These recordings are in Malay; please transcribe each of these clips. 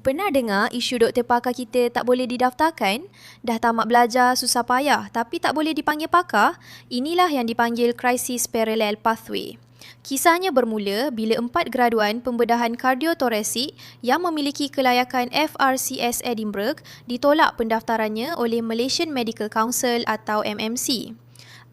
Pernah dengar isu doktor pakar kita tak boleh didaftarkan? Dah tamat belajar susah payah tapi tak boleh dipanggil pakar? Inilah yang dipanggil krisis parallel pathway. Kisahnya bermula bila 4 graduan pembedahan kardiotoresik yang memiliki kelayakan FRCS Edinburgh ditolak pendaftarannya oleh Malaysian Medical Council atau MMC.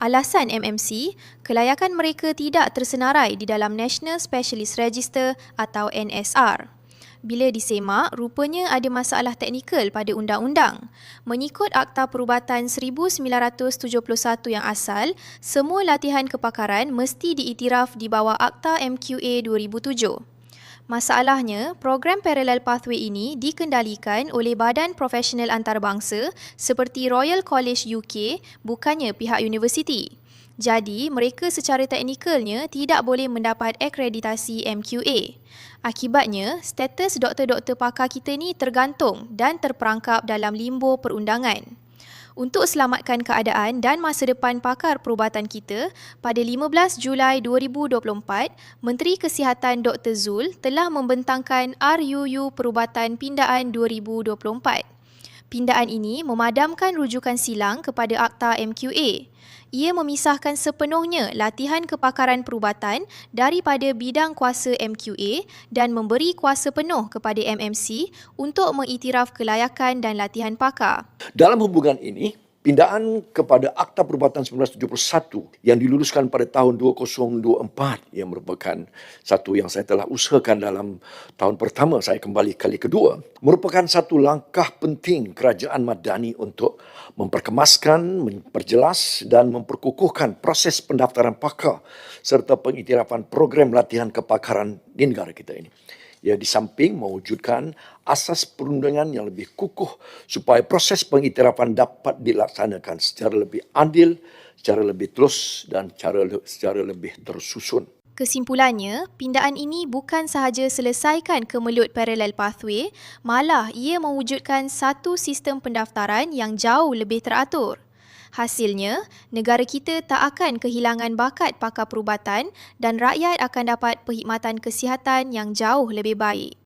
Alasan MMC, kelayakan mereka tidak tersenarai di dalam National Specialist Register atau NSR. Bila disemak, rupanya ada masalah teknikal pada undang-undang. Mengikut Akta Perubatan 1971 yang asal, semua latihan kepakaran mesti diiktiraf di bawah Akta MQA 2007. Masalahnya, program Parallel Pathway ini dikendalikan oleh badan profesional antarabangsa seperti Royal College UK, bukannya pihak universiti. Jadi, mereka secara teknikalnya tidak boleh mendapat akreditasi MQA. Akibatnya, status doktor-doktor pakar kita ni tergantung dan terperangkap dalam limbo perundangan. Untuk selamatkan keadaan dan masa depan pakar perubatan kita, pada 15 Julai 2024, Menteri Kesihatan Dr. Zul telah membentangkan RUU Perubatan Pindaan 2024. Pindaan ini memadamkan rujukan silang kepada Akta MQA. Ia memisahkan sepenuhnya latihan kepakaran perubatan daripada bidang kuasa MQA dan memberi kuasa penuh kepada MMC untuk mengiktiraf kelayakan dan latihan pakar. Dalam hubungan ini, pindaan kepada Akta Perubatan 1971 yang diluluskan pada tahun 2024 yang merupakan satu yang saya telah usahakan dalam tahun pertama saya kembali kali kedua, merupakan satu langkah penting kerajaan Madani untuk memperkemaskan, memperjelas dan memperkukuhkan proses pendaftaran pakar serta pengiktirafan program latihan kepakaran di negara kita ini. Ia di samping mewujudkan asas perundangan yang lebih kukuh supaya proses pengiktirafan dapat dilaksanakan secara lebih adil, secara lebih terus dan secara lebih tersusun. Kesimpulannya, pindaan ini bukan sahaja selesaikan kemelut parallel pathway, malah ia mewujudkan satu sistem pendaftaran yang jauh lebih teratur. Hasilnya, negara kita tak akan kehilangan bakat pakar perubatan dan rakyat akan dapat perkhidmatan kesihatan yang jauh lebih baik.